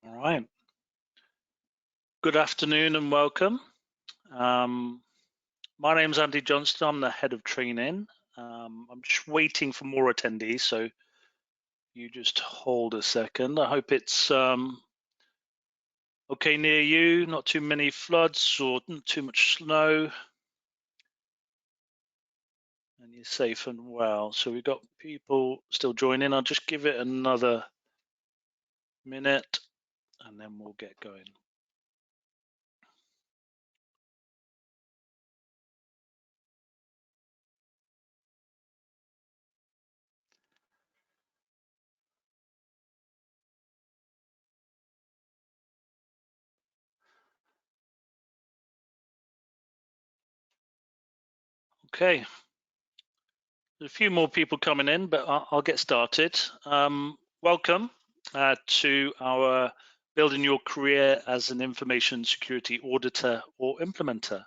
All right. Good afternoon and welcome. My name is Andy Johnston. I'm the head of training. I'm just waiting for more attendees, so you just hold a second. I hope it's okay near you, not too many floods or not too much snow, and you're safe and well. So we've got people still joining. I'll just give it another minute and then we'll get going. Okay. There's a few more people coming in, but I'll get started. Welcome to our Building Your Career as an Information Security Auditor or Implementer.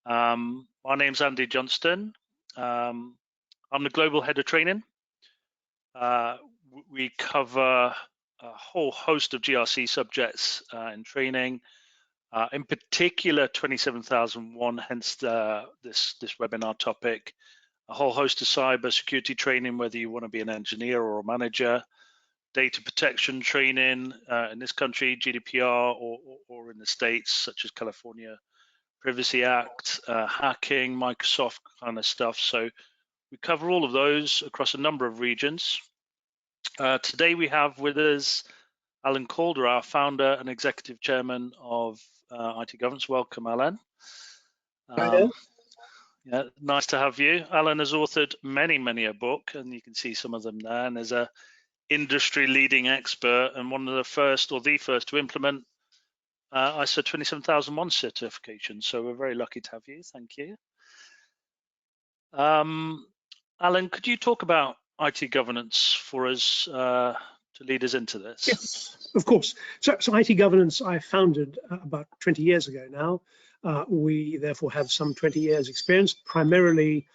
My name's Andy Johnston. I'm the Global Head of Training. We cover a whole host of GRC subjects in training, in particular 27001, hence this webinar topic. A whole host of cyber security training, whether you want to be an engineer or a manager, data protection training in this country, GDPR, or in the States, such as California Privacy Act, hacking, Microsoft kind of stuff. So we cover all of those across a number of regions. Today we have with us Alan Calder, our founder and executive chairman of IT Governance. Welcome, Alan. Yeah, nice to have you. Alan has authored many a book, and you can see some of them there, and is a industry leading expert and one of the first or the first to implement ISO 27001 certification. So we're very lucky to have you. Thank you. Alan, could you talk about IT governance for us to lead us into this? Yes, of course. So IT governance I founded about 20 years ago now. We therefore have some 20 years experience, primarily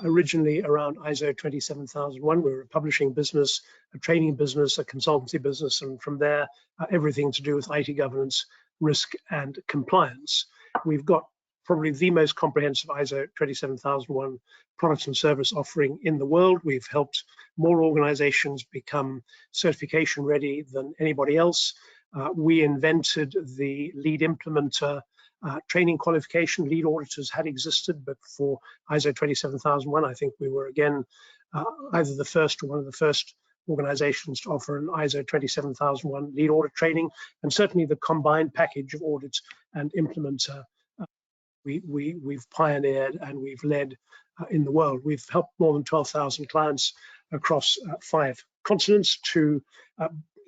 originally around ISO 27001. We were a publishing business, a training business, a consultancy business, and from there, everything to do with IT governance, risk, and compliance. We've got probably the most comprehensive ISO 27001 products and service offering in the world. We've helped more organizations become certification ready than anybody else. We invented the lead implementer training qualification. Lead auditors had existed, but for ISO 27001, I think we were again either the first or one of the first organizations to offer an ISO 27001 lead audit training, and certainly the combined package of audit and implementer we've pioneered and we've led in the world. We've helped more than 12,000 clients across 5 continents to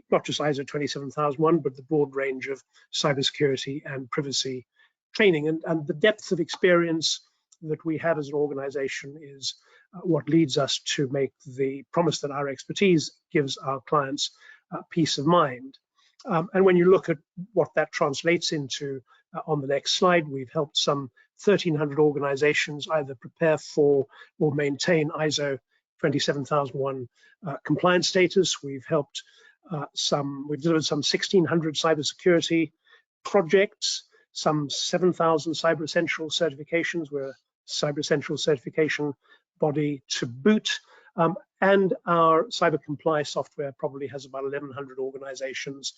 not just ISO 27001, but the broad range of cybersecurity and privacy training. And the depth of experience that we have as an organization is what leads us to make the promise that our expertise gives our clients peace of mind. And when you look at what that translates into on the next slide, we've helped some 1,300 organizations either prepare for or maintain ISO 27001 compliance status. We've helped we've delivered some 1,600 cybersecurity projects, some 7,000 Cyber Essential certifications. We're a Cyber Essential certification body to boot. And our cyber comply software probably has about 1,100 organizations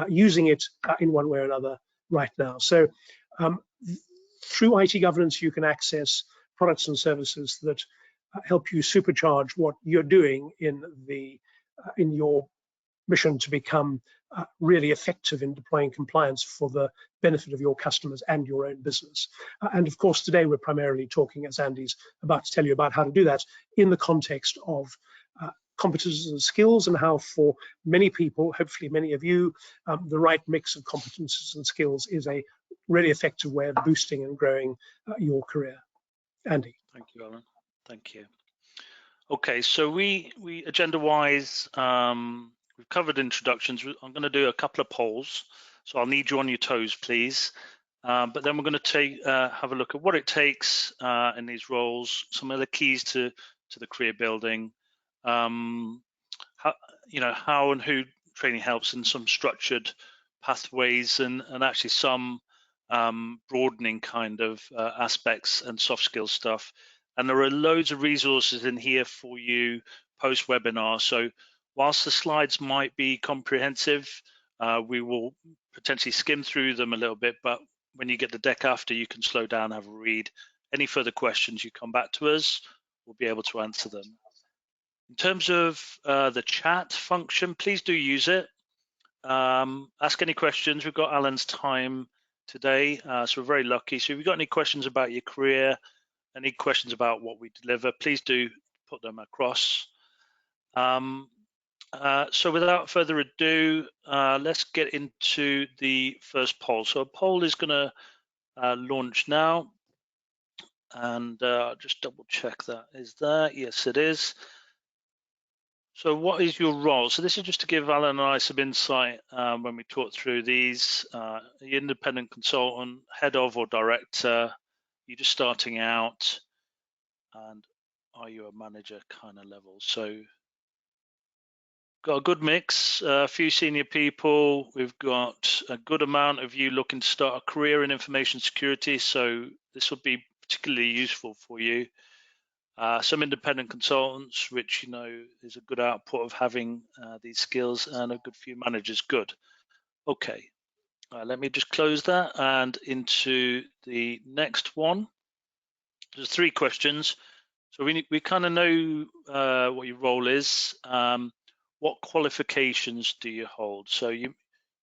using it in one way or another right now. So through IT governance, you can access products and services that help you supercharge what you're doing in your mission to become really effective in deploying compliance for the benefit of your customers and your own business. And of course, today we're primarily talking, as Andy's about to tell you, about how to do that in the context of competences and skills, and how for many people, hopefully many of you, the right mix of competences and skills is a really effective way of boosting and growing your career. Andy. Thank you, Alan. Thank you. Okay, so we agenda-wise, we've covered introductions. I'm going to do a couple of polls, so I'll need you on your toes, please. But then we're going to have a look at what it takes in these roles, some of the keys to the career building, how and who training helps, and some structured pathways and actually some broadening kind of aspects and soft skills stuff. And there are loads of resources in here for you post-webinar. So whilst the slides might be comprehensive, we will potentially skim through them a little bit, but when you get the deck after, you can slow down, have a read. Any further questions, you come back to us, we'll be able to answer them. In terms of the chat function, please do use it. Ask any questions. We've got Alan's time today, so we're very lucky. So if you've got any questions about your career, any questions about what we deliver, please do put them across. So without further ado, let's get into the first poll. So a poll is going to launch now, and just double check that is there. Yes, it is. So what is your role? So this is just to give Alan and I some insight when we talk through these. Are you independent consultant, head of or director? You're just starting out, and are you a manager kind of level? So got a good mix, a few senior people. We've got a good amount of you looking to start a career in information security. So this will be particularly useful for you. Some independent consultants, which is a good output of having these skills, and a good few managers. Good. Okay, let me just close that and into the next one. There's 3 questions. So we kind of know what your role is. What qualifications do you hold? So you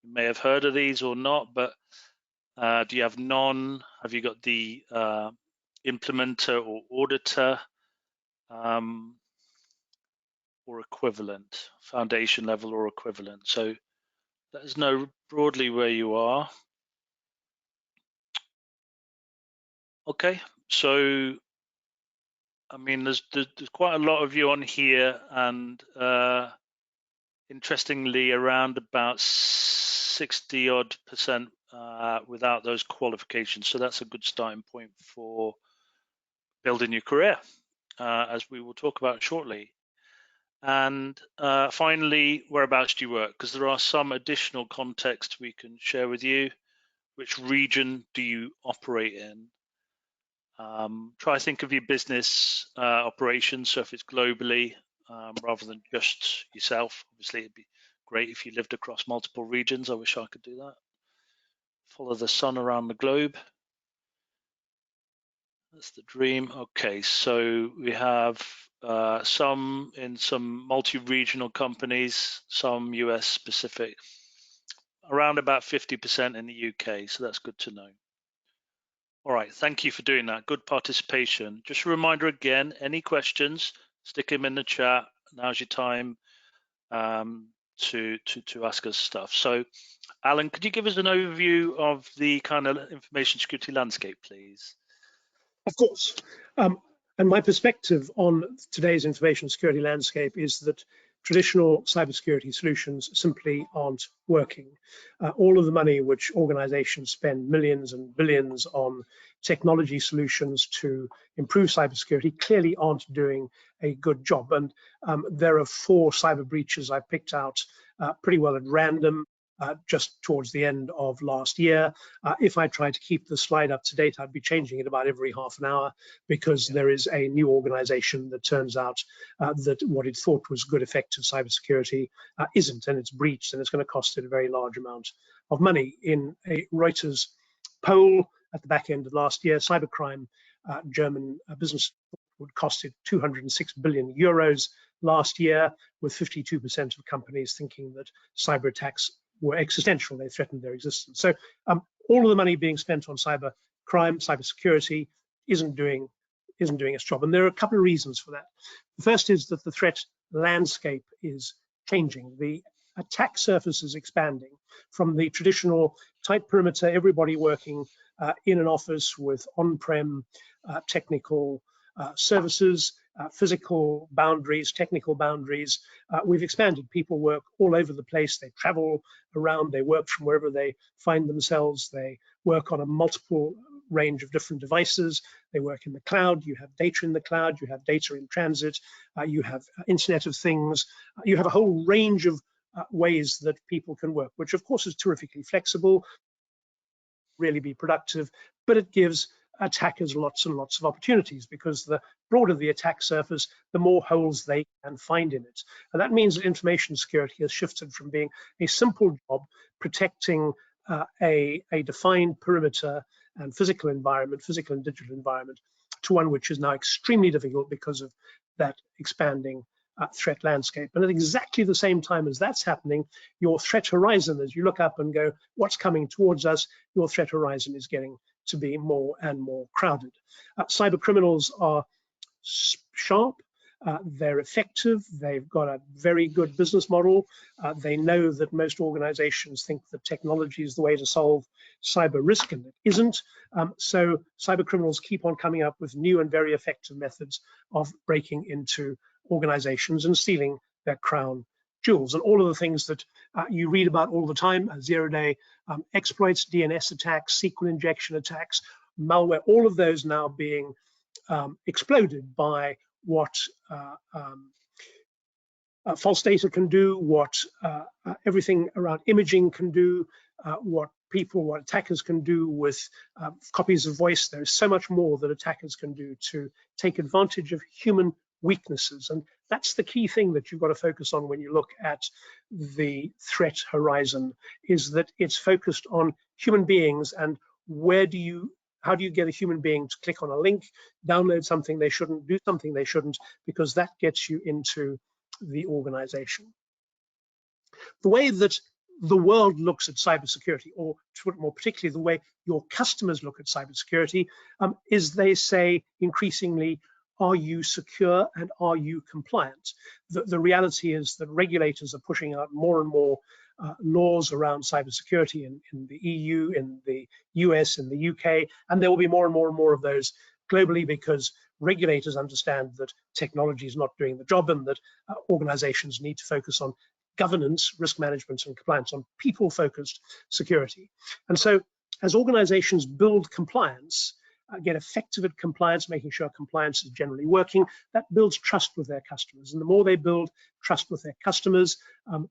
may have heard of these or not, but do you have none? Have you got the implementer or auditor? Or equivalent, foundation level or equivalent. So let us know broadly where you are. Okay, so I mean, there's quite a lot of you on here, and interestingly, around about 60% without those qualifications. So that's a good starting point for building your career, as we will talk about shortly. And finally, whereabouts do you work? Because there are some additional context we can share with you. Which region do you operate in? Try to think of your business operations. So if it's globally, rather than just yourself, obviously it'd be great if you lived across multiple regions. I wish I could do that. Follow the sun around the globe. That's the dream. Okay, so we have some in some multi-regional companies, some US specific, around about 50% in the UK, so that's good to know. All right, thank you for doing that. Good participation. Just a reminder again, any questions, stick them in the chat. Now's your time to ask us stuff. So Alan, could you give us an overview of the kind of information security landscape, please? Of course. And my perspective on today's information security landscape is that traditional cybersecurity solutions simply aren't working. All of the money which organizations spend millions and billions on technology solutions to improve cybersecurity clearly aren't doing a good job. And there are 4 cyber breaches I picked out pretty well at random. Just towards the end of last year. If I tried to keep the slide up to date, I'd be changing it about every half an hour, because there is a new organization that turns out that what it thought was good, effective cybersecurity isn't, and it's breached, and it's going to cost it a very large amount of money. In a Reuters poll at the back end of last year, cybercrime, German business, would cost it 206 billion euros last year, with 52% of companies thinking that cyber attacks were existential. They threatened their existence. So all of the money being spent on cyber crime, cybersecurity isn't doing its job. And there are a couple of reasons for that. The first is that the threat landscape is changing. The attack surface is expanding from the traditional tight perimeter, everybody working in an office with on-prem technical services, physical boundaries, technical boundaries. We've expanded. People work all over the place. They travel around. They work from wherever they find themselves. They work on a multiple range of different devices. They work in the cloud. You have data in the cloud. You have data in transit. You have Internet of Things. You have a whole range of ways that people can work, which of course is terrifically flexible, really be productive, but it gives attackers lots and lots of opportunities, because the broader the attack surface, the more holes they can find in it. And that means that information security has shifted from being a simple job protecting a defined perimeter and physical environment, physical and digital environment, to one which is now extremely difficult because of that expanding threat landscape. And at exactly the same time as that's happening, your threat horizon, as you look up and go, what's coming towards us, your threat horizon is getting to be more and more crowded. Cyber criminals are sharp, they're effective, they've got a very good business model. They know that most organizations think that technology is the way to solve cyber risk, and it isn't. So cyber criminals keep on coming up with new and very effective methods of breaking into organizations and stealing their crown jewels. And all of the things that you read about all the time, zero-day exploits, DNS attacks, SQL injection attacks, malware, all of those now being exploded by what false data can do, what everything around imaging can do, what attackers can do with copies of voice. There's so much more that attackers can do to take advantage of human weaknesses. And that's the key thing that you've got to focus on when you look at the threat horizon, is that it's focused on human beings, and how do you get a human being to click on a link, download something they shouldn't, do something they shouldn't, because that gets you into the organization. The way that the world looks at cybersecurity, or to put it more particularly, the way your customers look at cybersecurity, is they say increasingly, are you secure and are you compliant? The reality is that regulators are pushing out more and more laws around cybersecurity in the EU, in the US, in the UK, and there will be more and more of those globally, because regulators understand that technology is not doing the job, and that organizations need to focus on governance, risk management, and compliance, on people-focused security. And so as organizations build compliance, get effective at compliance, making sure compliance is generally working, that builds trust with their customers. And the more they build trust with their customers,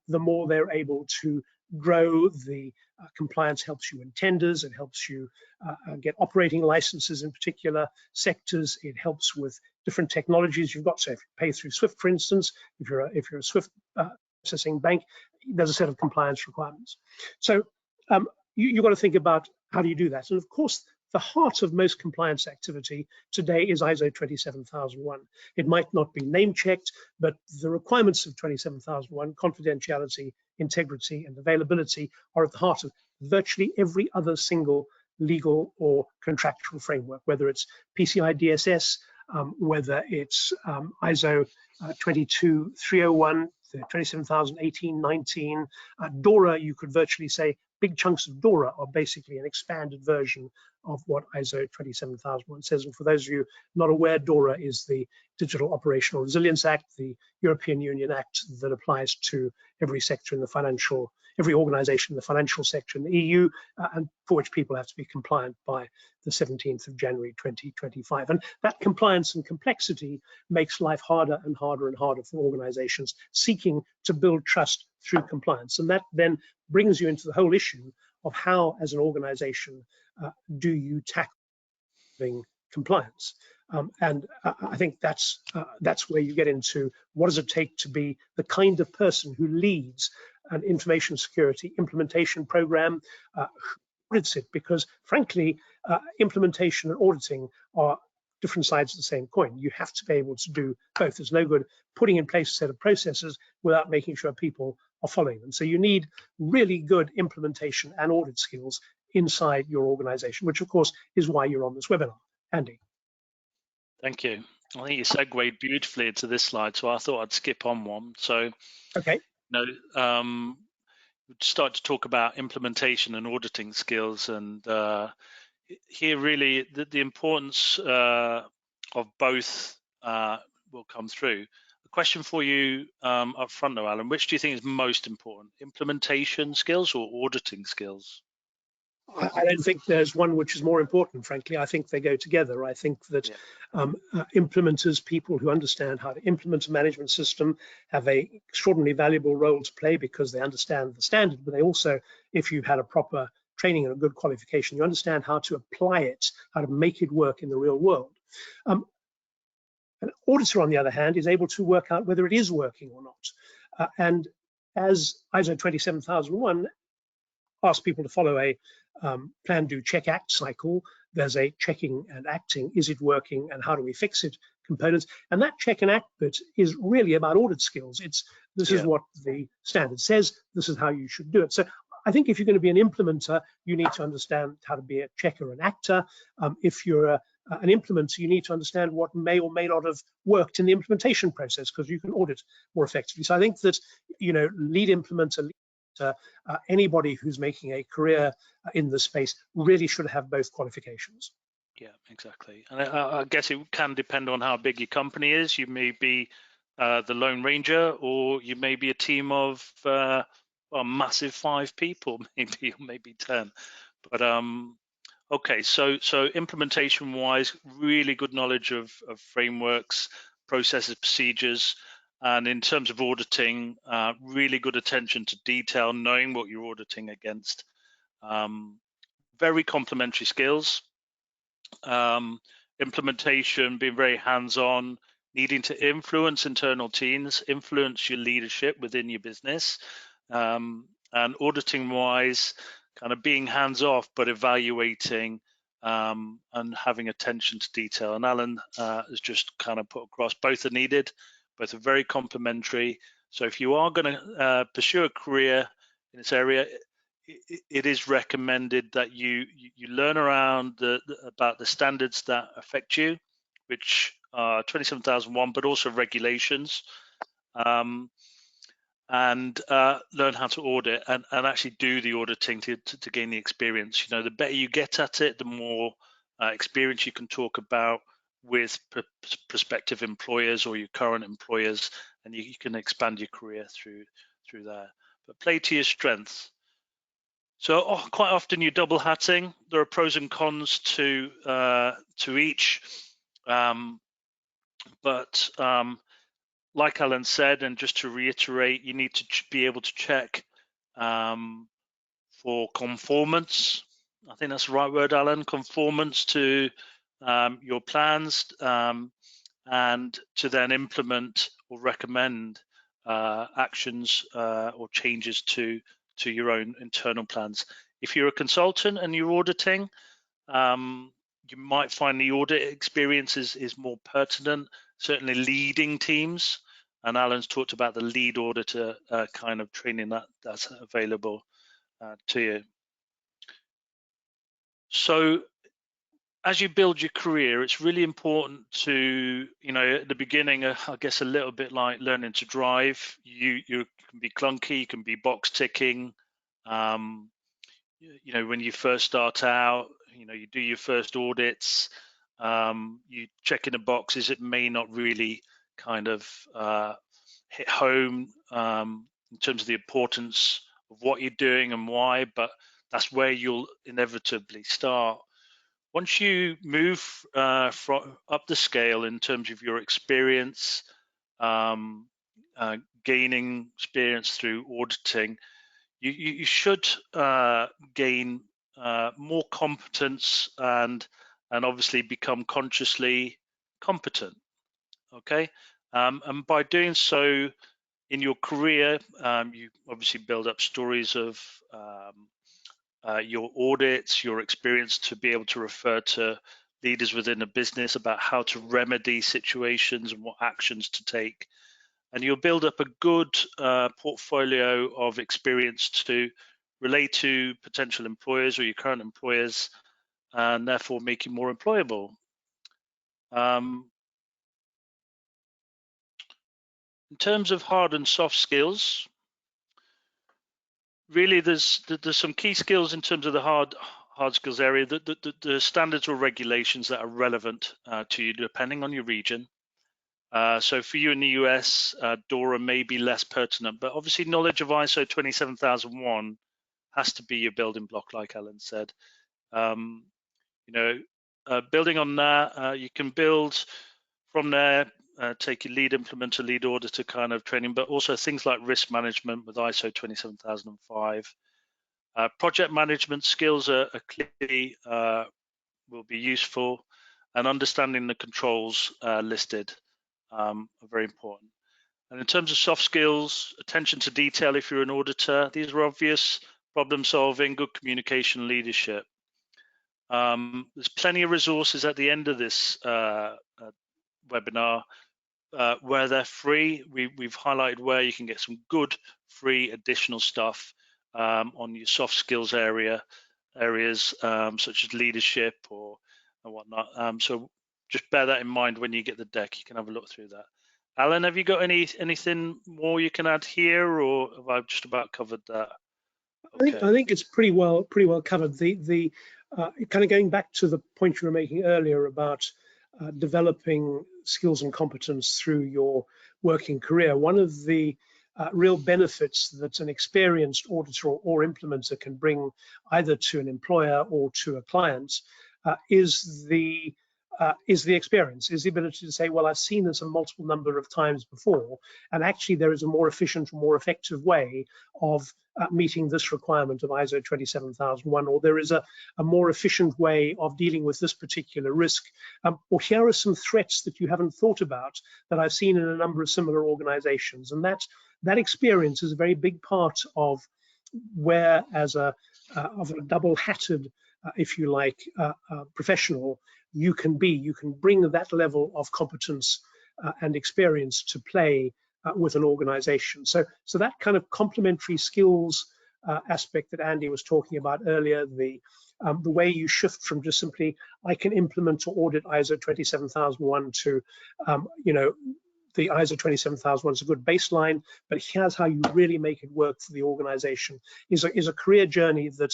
the more they're able to grow. The compliance helps you in tenders, it helps you get operating licenses in particular sectors, it helps with different technologies you've got. So if you pay through SWIFT, for instance, if you're a SWIFT processing bank, there's a set of compliance requirements. So you've got to think about how do you do that. And of course, the heart of most compliance activity today is ISO 27001. It might not be name checked, but the requirements of 27001, confidentiality, integrity, and availability, are at the heart of virtually every other single legal or contractual framework, whether it's PCI DSS, whether it's ISO 22301, 27018, 19, DORA. You could virtually say big chunks of DORA are basically an expanded version of what ISO 27001 says. And for those of you not aware, DORA is the Digital Operational Resilience Act, the European Union Act that applies to every sector in the financial, every organization in the financial sector in the EU, and for which people have to be compliant by the 17th of January 2025. And that compliance and complexity makes life harder and harder and harder for organizations seeking to build trust through compliance. And that then brings you into the whole issue of how, as an organization, do you tackle compliance? And I think that's where you get into what does it take to be the kind of person who leads an information security implementation program, who audits it, because frankly, implementation and auditing are different sides of the same coin. You have to be able to do both. There's no good putting in place a set of processes without making sure people are following them. So you need really good implementation and audit skills inside your organization, which of course is why you're on this webinar. Andy. Thank you. I think you segued beautifully into this slide, so I thought I'd skip on one. So, okay, we'd start to talk about implementation and auditing skills, and here really the importance of both will come through. A question for you up front though, Alan, which do you think is most important, implementation skills or auditing skills? I don't think there's one which is more important, frankly. I think they go together. I think that implementers, people who understand how to implement a management system, have a extraordinarily valuable role to play because they understand the standard, but they also, if you've had a proper training and a good qualification, you understand how to apply it, how to make it work in the real world. An auditor, on the other hand, is able to work out whether it is working or not. And as ISO 27001 asks people to follow a plan, do, check, act cycle, there's a checking and acting, is it working and how do we fix it components. And that check and act bit is really about audit skills. This is what the standard says, this is how you should do it. So I think if you're going to be an implementer, you need to understand how to be a checker and actor. If you're an implementer, you need to understand what may or may not have worked in the implementation process, because you can audit more effectively. So I think that, lead implementer, anybody who's making a career in this space really should have both qualifications. Yeah, exactly. And I guess it can depend on how big your company is. You may be the Lone Ranger, or you may be a team of a massive 5 people, maybe 10. But okay, so implementation wise, really good knowledge of frameworks, processes, procedures. And in terms of auditing, really good attention to detail, knowing what you're auditing against. Very complementary skills. Implementation, being very hands-on, needing to influence internal teams, influence your leadership within your business. And auditing-wise, kind of being hands-off, but evaluating and having attention to detail. And Alan has just kind of put across, both are needed, both are very complementary. So if you are going to pursue a career in this area, it is recommended that you learn around about the standards that affect you, which are 27001, but also regulations, and learn how to audit and actually do the auditing to gain the experience. The better you get at it, the more experience you can talk about with prospective employers or your current employers, and you can expand your career through there. But play to your strengths. So quite often you're double hatting. There are pros and cons to each, but like Alan said, and just to reiterate, you need to be able to check for conformance. I think that's the right word, Alan. Conformance to your plans, and to then implement or recommend actions or changes to your own internal plans. If you're a consultant and you're auditing, you might find the audit experience is more pertinent, certainly leading teams. And Alan's talked about the lead auditor kind of training that's available to you. So as you build your career, it's really important to, at the beginning, I guess a little bit like learning to drive, you can be clunky, you can be box ticking. When you first start out, you do your first audits, you check in the boxes, it may not really kind of hit home in terms of the importance of what you're doing and why, but that's where you'll inevitably start. Once you move from up the scale in terms of your experience, gaining experience through auditing, you should gain more competence and obviously become consciously competent. Okay, and by doing so in your career, you obviously build up stories of your audits, your experience, to be able to refer to leaders within a business about how to remedy situations and what actions to take. And you'll build up a good portfolio of experience to relate to potential employers or your current employers, and therefore make you more employable. In terms of hard and soft skills, really there's some key skills in terms of the hard skills area, the standards or regulations that are relevant to you depending on your region. So for you in the US, DORA may be less pertinent, but obviously knowledge of ISO 27001 has to be your building block, like Alan said. Building on that, you can build from there, take your lead implementer, lead auditor kind of training, but also things like risk management with ISO 27005. Project management skills are clearly will be useful, and understanding the controls listed are very important. And in terms of soft skills, attention to detail if you're an auditor, these are obvious: problem solving, good communication, leadership. There's plenty of resources at the end of this webinar where they're free. We've highlighted where you can get some good free additional stuff on your soft skills areas such as leadership and whatnot. So just bear that in mind when you get the deck. You can have a look through that. Alan, have you got anything more you can add here, or have I just about covered that? Okay. I think it's pretty well covered. The kind of going back to the point you were making earlier about developing skills and competence through your working career. One of the real benefits that an experienced auditor or implementer can bring either to an employer or to a client is the experience, is the ability to say, well, I've seen this a multiple number of times before, and actually there is a more efficient, more effective way of meeting this requirement of ISO 27001, or there is a more efficient way of dealing with this particular risk, or here are some threats that you haven't thought about that I've seen in a number of similar organizations. And that experience is a very big part of where, as a double-hatted, if you like, professional, you can bring that level of competence and experience to play with an organization. So that kind of complementary skills aspect that Andy was talking about earlier, the way you shift from just simply, I can implement or audit ISO 27001 to, the ISO 27001 is a good baseline, but here's how you really make it work for the organization, is a career journey that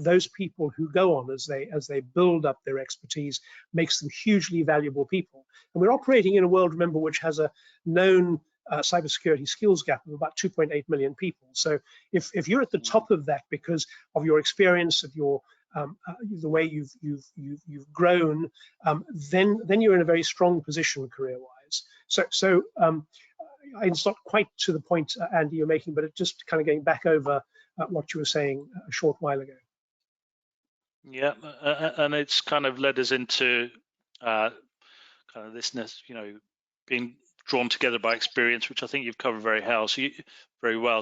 those people who go on as they build up their expertise makes them hugely valuable people. And we're operating in a world, remember, which has a known cybersecurity skills gap of about 2.8 million people. So if you're at the top of that because of your experience, of your the way you've grown, then you're in a very strong position career-wise. So it's not quite to the point, Andy, you're making, but it just kind of going back over what you were saying a short while ago. Yeah, and it's kind of led us into kind of this, being drawn together by experience, which I think you've covered very well.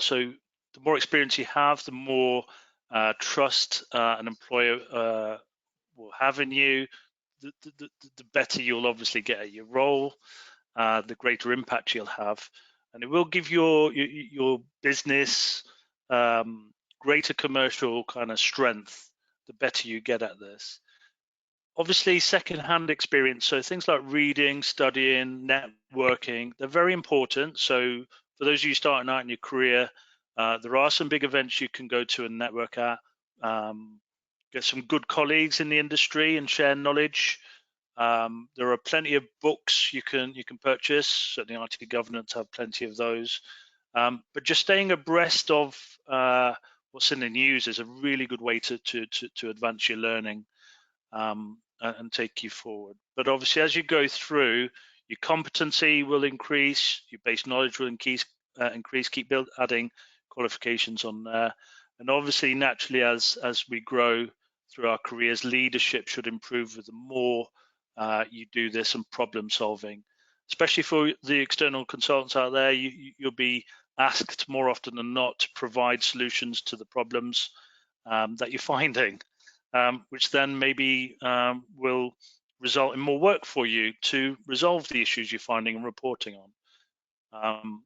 So the more experience you have, the more trust an employer will have in you, the better you'll obviously get at your role, the greater impact you'll have, and it will give your business greater commercial kind of strength the better you get at this. Obviously, second-hand experience, so things like reading, studying, networking, they're very important. So for those of you starting out in your career, there are some big events you can go to and network at, get some good colleagues in the industry and share knowledge. There are plenty of books you can purchase. Certainly IT governance have plenty of those. But just staying abreast of what's in the news is a really good way to advance your learning and take you forward. But obviously, as you go through, your competency will increase, your base knowledge will increase. Keep adding qualifications on there, and obviously, naturally, as we grow through our careers, leadership should improve with the more you do this, and problem solving, especially for the external consultants out there. You'll be asked more often than not to provide solutions to the problems that you're finding, which then maybe will result in more work for you to resolve the issues you're finding and reporting on.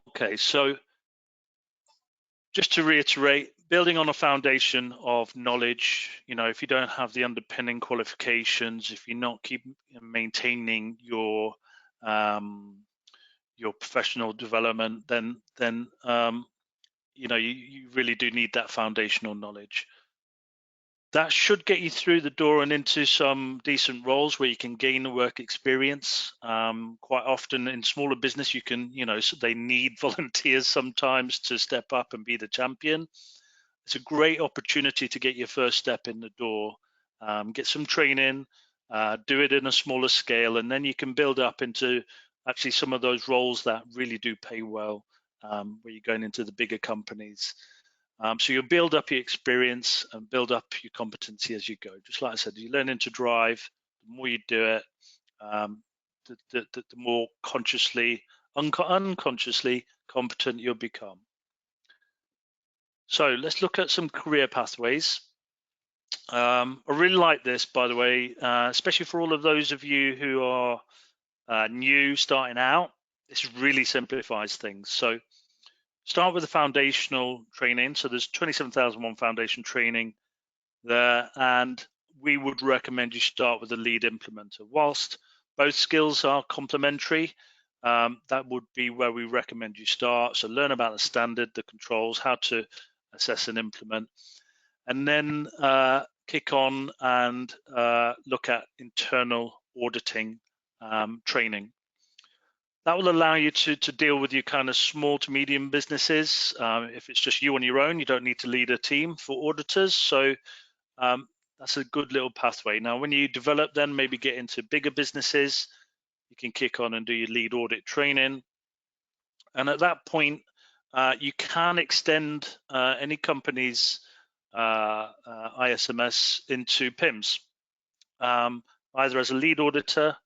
Okay, so just to reiterate, building on a foundation of knowledge, if you don't have the underpinning qualifications, if you're not maintaining your professional development, then you really do need that foundational knowledge. That should get you through the door and into some decent roles where you can gain the work experience. Quite often in smaller business, you can, so they need volunteers sometimes to step up and be the champion. It's a great opportunity to get your first step in the door, get some training, do it in a smaller scale, and then you can build up into actually some of those roles that really do pay well, where you're going into the bigger companies. So you'll build up your experience and build up your competency as you go. Just like I said, you're learning to drive. The more you do it, the more unconsciously competent you'll become. So let's look at some career pathways. I really like this, by the way, especially for all of those of you who are new, starting out. This really simplifies things. So start with the foundational training. So there's 27,001 foundation training there, and we would recommend you start with the lead implementer. Whilst both skills are complementary, that would be where we recommend you start. So learn about the standard, the controls, how to assess and implement, and then kick on and look at internal auditing training. That will allow you to deal with your kind of small to medium businesses. If it's just you on your own, you don't need to lead a team for auditors. So that's a good little pathway. Now, when you develop, then maybe get into bigger businesses, you can kick on and do your lead audit training. And at that point, you can extend any company's ISMS into PIMS, either as a lead auditor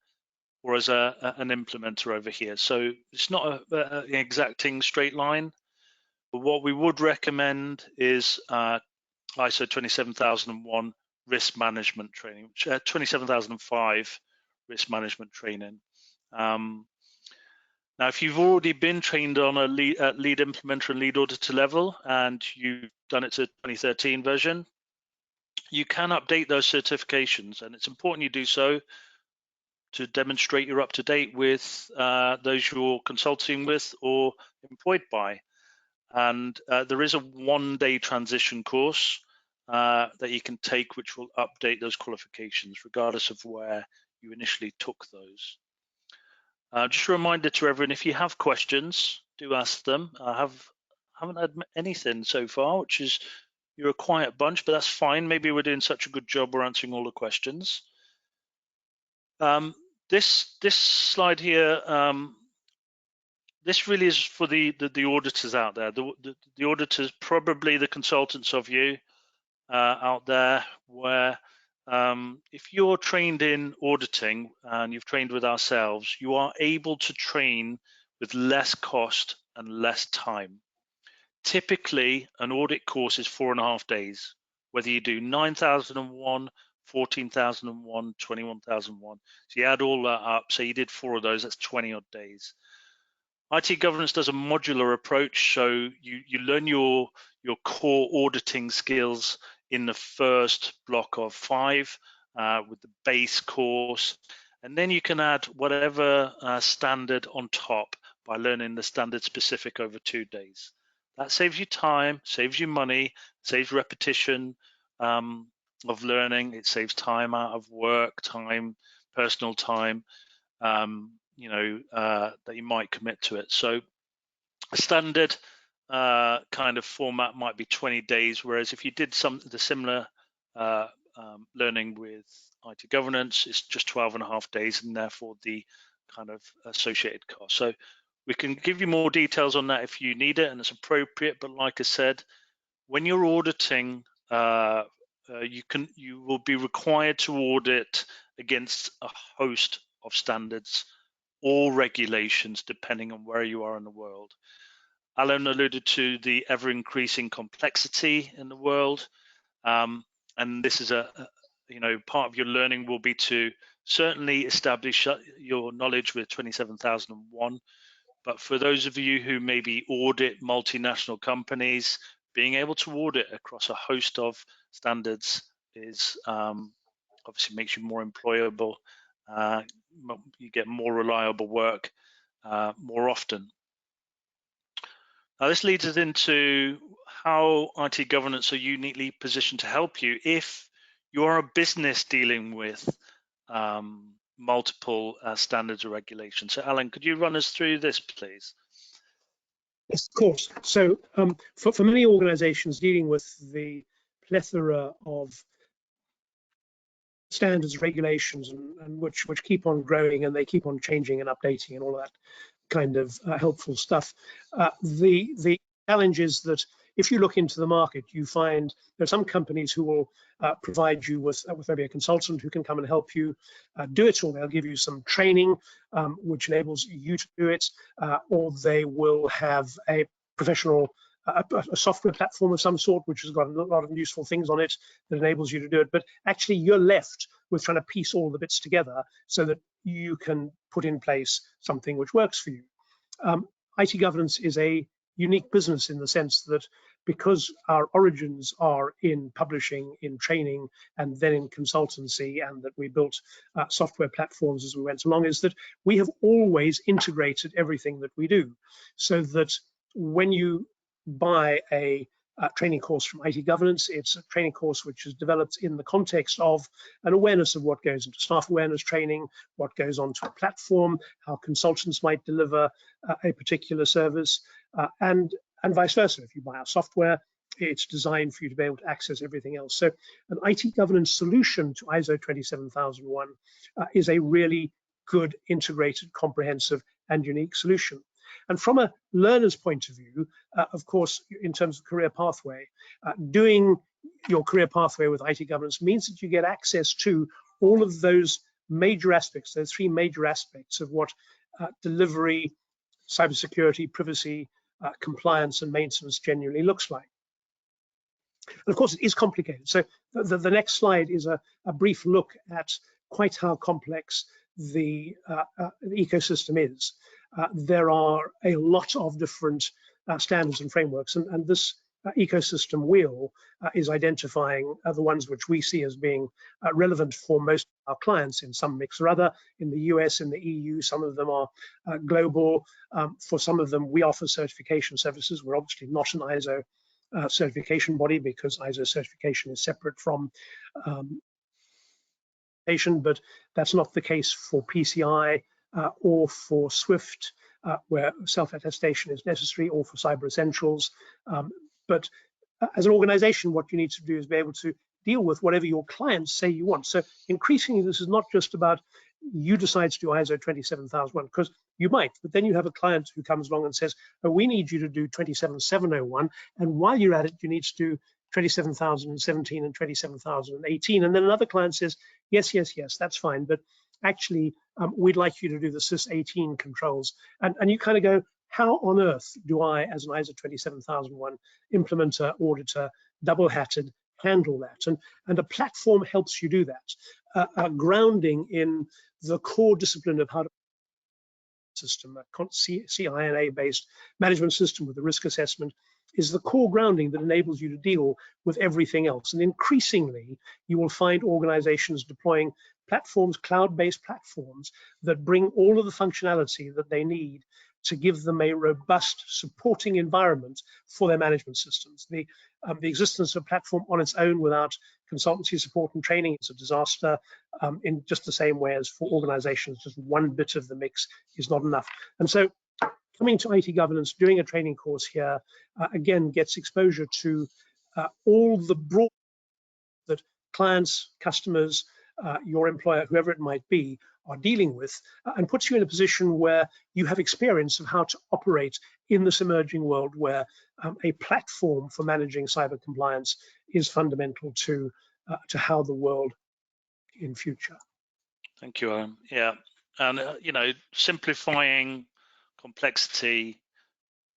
or as an implementer over here. So it's not an exacting straight line, but what we would recommend is ISO 27001 risk management training, 27005 risk management training. Now, if you've already been trained on a lead implementer and lead auditor level, and you've done it to 2013 version, you can update those certifications, and it's important you do so to demonstrate you're up to date with those you're consulting with or employed by. And there is a one-day transition course that you can take, which will update those qualifications regardless of where you initially took those. Just a reminder to everyone, if you have questions, do ask them. I haven't had anything so far, which is, you're a quiet bunch, but that's fine. Maybe we're doing such a good job we're answering all the questions. This slide here, this really is for the auditors out there. The auditors, probably the consultants of you out there, where if you're trained in auditing and you've trained with ourselves, you are able to train with less cost and less time. Typically, an audit course is 4.5 days, whether you do 9,001, 14,001, 21,001. So you add all that up, so you did 4 of those, that's 20 odd days. IT governance does a modular approach, so you learn your core auditing skills in the first block of 5 with the base course, and then you can add whatever standard on top by learning the standard specific over 2 days. That saves you time, saves you money, saves repetition of learning. It saves time out of work, time, personal time, that you might commit to it. So a standard kind of format might be 20 days, whereas if you did the similar learning with IT governance, it's just 12.5 days, and therefore the kind of associated cost. So we can give you more details on that if you need it and it's appropriate, but like I said, when you're auditing, you will be required to audit against a host of standards or regulations depending on where you are in the world. Alan alluded to the ever-increasing complexity in the world, and this is part of your learning will be to certainly establish your knowledge with 27001. But for those of you who maybe audit multinational companies, being able to audit across a host of standards is obviously makes you more employable. You get more reliable work more often. Now, this leads us into how IT governance are uniquely positioned to help you if you are a business dealing with multiple standards or regulations. So Alan, could you run us through this, please? Yes, of course. So for many organizations dealing with the plethora of standards, regulations, and which keep on growing and they keep on changing and updating and all of that kind of helpful stuff. The challenge is that if you look into the market, you find there are some companies who will provide you with maybe a consultant who can come and help you do it, or they'll give you some training which enables you to do it, or they will have a professional a software platform of some sort which has got a lot of useful things on it that enables you to do it. But actually you're left with trying to piece all the bits together so that you can put in place something which works for you. IT governance is a unique business in the sense that because our origins are in publishing, in training, and then in consultancy, and that we built software platforms as we went along, is that we have always integrated everything that we do, so that when you buy a training course from IT governance, it's a training course which is developed in the context of an awareness of what goes into staff awareness training, what goes onto a platform, how consultants might deliver a particular service, and vice versa. If you buy our software, it's designed for you to be able to access everything else. So an IT governance solution to ISO 27001 is a really good, integrated, comprehensive, and unique solution. And from a learner's point of view, of course, in terms of career pathway, doing your career pathway with IT governance means that you get access to all of those major aspects, those three major aspects of what delivery, cybersecurity, privacy, compliance, and maintenance genuinely looks like. And of course, it is complicated. So the next slide is a brief look at quite how complex the ecosystem is. There are a lot of different standards and frameworks, and this ecosystem wheel is identifying the ones which we see as being relevant for most of our clients in some mix or other. In the US, in the EU, some of them are global. For some of them, we offer certification services. We're obviously not an ISO certification body because ISO certification is separate from but that's not the case for PCI or for SWIFT, where self-attestation is necessary, or for Cyber Essentials. But as an organization, what you need to do is be able to deal with whatever your clients say you want. So increasingly, this is not just about you decide to do ISO 27001, because you might, but then you have a client who comes along and says, oh, we need you to do 27701, and while you're at it, you need to do 27,017 and 27,018. And then another client says, yes, that's fine, but actually, we'd like you to do the SIS 18 controls. And you kind of go, how on earth do I, as an ISO 27001 implementer, auditor, double-hatted, handle that? And a platform helps you do that. Grounding in the core discipline of how to system, a CINA-based management system with the risk assessment, is the core grounding that enables you to deal with everything else. And increasingly, you will find organizations deploying platforms, cloud-based platforms, that bring all of the functionality that they need to give them a robust supporting environment for their management systems. The existence of a platform on its own without consultancy support and training is a disaster, in just the same way as for organizations, just one bit of the mix is not enough. And so coming to IT governance, doing a training course here, again, gets exposure to all the broad that clients, customers, your employer, whoever it might be, are dealing with, and puts you in a position where you have experience of how to operate in this emerging world where a platform for managing cyber compliance is fundamental to how the world in future. Thank you, Alan. Yeah, and you know, simplifying complexity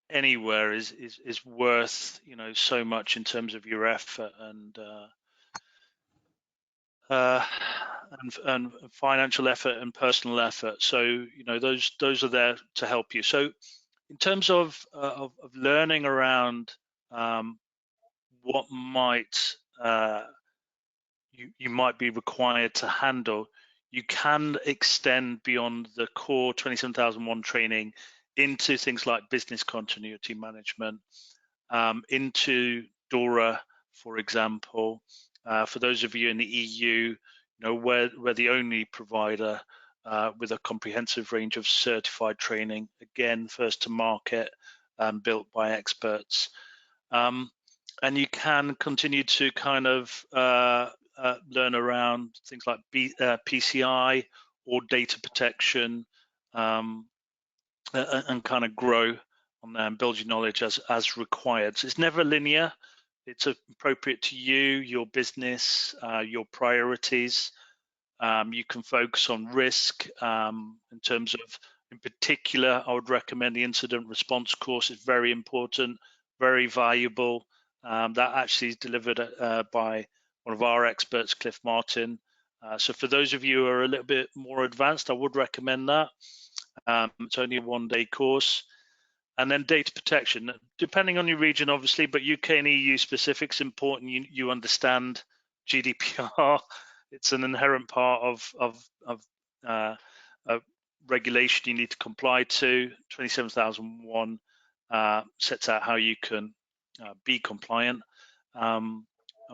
anywhere is worth, you know, so much in terms of your effort and financial effort and personal effort. So you know, those are there to help you. So in terms of learning around what might you might be required to handle, you can extend beyond the core 27001 training into things like business continuity management, into DORA, for example, For those of you in the EU, we're the only provider with a comprehensive range of certified training, again, first to market, built by experts. And you can continue to kind of learn around things like PCI or data protection, and kind of grow on there and build your knowledge as required. So it's never linear. It's appropriate to you, your business, your priorities. You can focus on risk in terms of, in particular, I would recommend the incident response course. It's very important, very valuable. That actually is delivered by one of our experts, Cliff Martin. So for those of you who are a little bit more advanced, I would recommend that. It's only a one-day course. And then data protection, depending on your region, obviously, but UK and EU specifics important. You understand GDPR. It's an inherent part of regulation you need to comply to. 27001 sets out how you can be compliant. And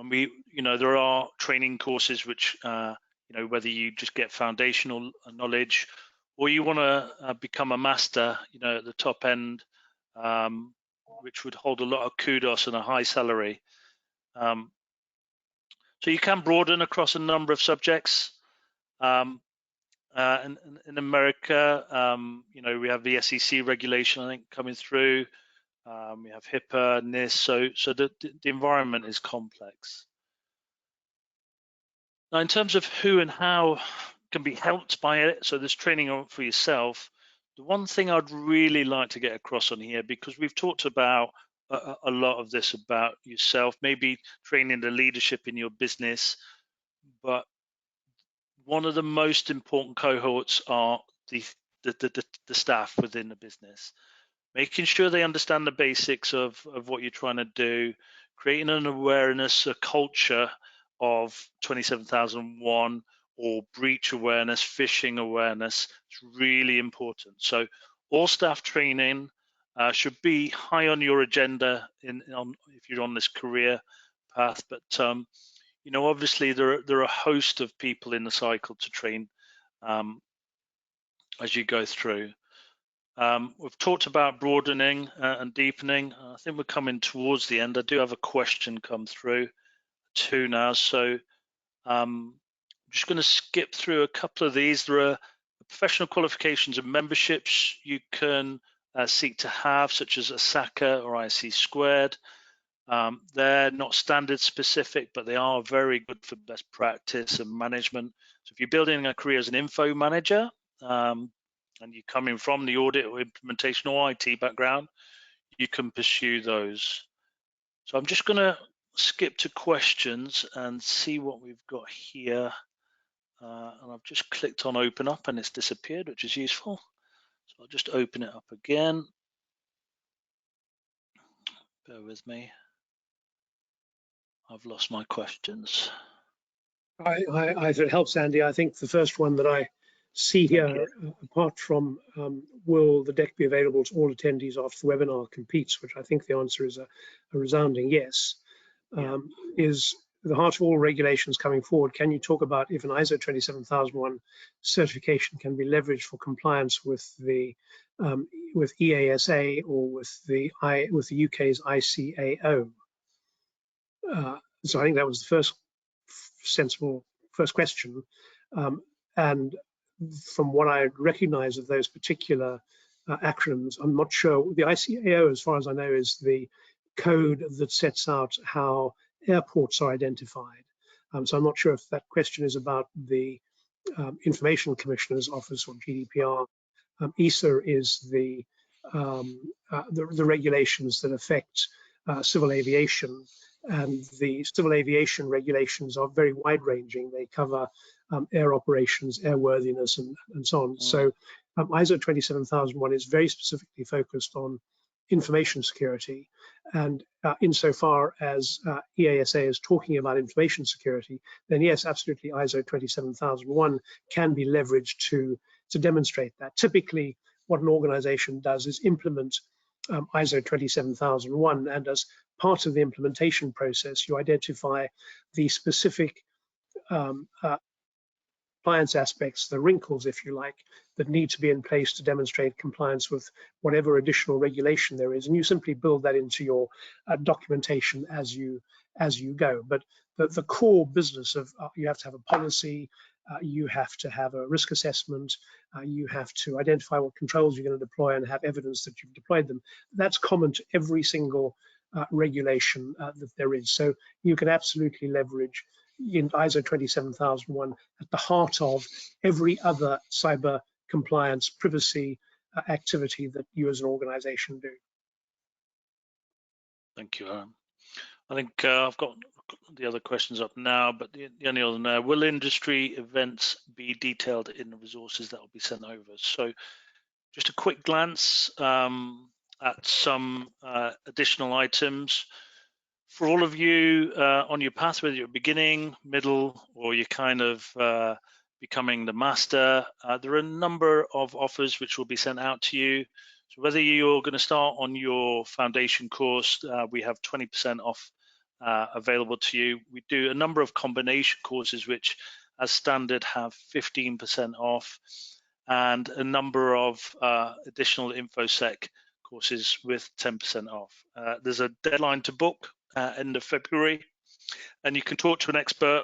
there are training courses which, whether you just get foundational knowledge or you want to become a master, at the top end, which would hold a lot of kudos and a high salary. So you can broaden across a number of subjects. In America, we have the SEC regulation, I think, coming through. We have HIPAA, NIST, so the environment is complex. Now, in terms of who and how can be helped by it, so there's training for yourself. The one thing I'd really like to get across on here, because we've talked about a lot of this about yourself, maybe training the leadership in your business, but one of the most important cohorts are the staff within the business. Making sure they understand the basics of what you're trying to do, creating an awareness, a culture of 27001 or breach awareness, phishing awareness. It's really important. So all staff training should be high on your agenda if you're on this career path. But obviously there are a host of people in the cycle to train as you go through. We've talked about broadening and deepening. I think we're coming towards the end. I do have a question come through too now, so I'm just going to skip through a couple of these. There are professional qualifications and memberships you can seek to have, such as ASACA or IC Squared. They're not standard specific, but they are very good for best practice and management. So if you're building a career as an info manager, and you're coming from the audit or implementation or IT background, you can pursue those. So I'm just going to skip to questions and see what we've got here. And I've just clicked on open up and it's disappeared, which is useful. So I'll just open it up again. Bear with me. I've lost my questions. If it helps, Andy, I think the first one that I see here, apart from will the deck be available to all attendees after the webinar competes, which I think the answer is a resounding yes, is the heart of all regulations coming forward. Can you talk about if an ISO 27001 certification can be leveraged for compliance with the with EASA or with the UK's ICAO? So I think that was the first sensible first question, and from what I recognize of those particular acronyms, I'm not sure. The ICAO, as far as I know, is the code that sets out how airports are identified. So I'm not sure if that question is about the Information Commissioner's Office or GDPR. ESA is the regulations that affect civil aviation, and the civil aviation regulations are very wide-ranging. They cover air operations, airworthiness, and so on. So ISO 27001 is very specifically focused on information security, and insofar as EASA is talking about information security, then yes, absolutely, ISO 27001 can be leveraged to demonstrate that. Typically, what an organization does is implement ISO 27001, and as part of the implementation process, you identify the specific compliance aspects, the wrinkles, if you like, that need to be in place to demonstrate compliance with whatever additional regulation there is, and you simply build that into your documentation as you go. But the core business of you have to have a policy, you have to have a risk assessment, you have to identify what controls you're going to deploy and have evidence that you've deployed them. That's common to every single regulation that there is. So you can absolutely leverage in ISO 27001 at the heart of every other cyber compliance privacy activity that you as an organization do. Thank you, Alan. I think I've got the other questions up now, but the only other now, will industry events be detailed in the resources that will be sent over? So just a quick glance at some additional items. For all of you on your path, whether you're beginning, middle, or you're kind of becoming the master, there are a number of offers which will be sent out to you. So whether you're going to start on your foundation course, we have 20% off available to you. We do a number of combination courses which as standard have 15% off, and a number of additional Info Sec courses with 10% off. There's a deadline to book end of February, and you can talk to an expert.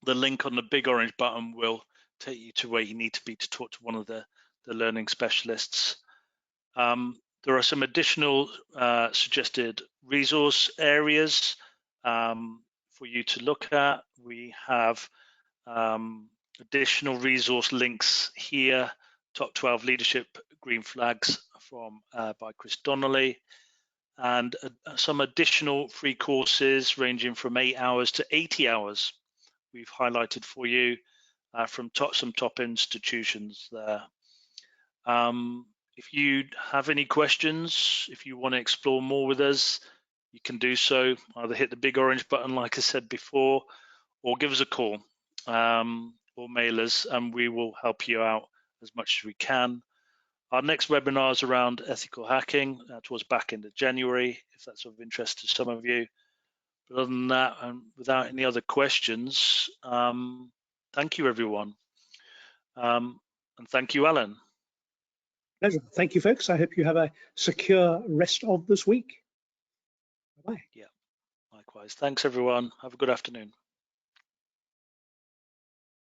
The link on the big orange button will take you to where you need to be to talk to one of the learning specialists. There are some additional suggested resource areas for you to look at. We have additional resource links here. Top 12 leadership green flags from by Chris Donnelly, and some additional free courses ranging from 8 hours to 80 hours we've highlighted for you from some top institutions there. If you have any questions, if you want to explore more with us, you can do so. Either hit the big orange button like I said before, or give us a call or mail us, and we will help you out as much as we can. Our next webinar is around ethical hacking towards back end of January, if that's of interest to some of you. But other than that, and without any other questions, thank you, everyone. And thank you, Alan. Pleasure. Thank you, folks. I hope you have a secure rest of this week. Bye-bye. Yeah, likewise. Thanks, everyone. Have a good afternoon.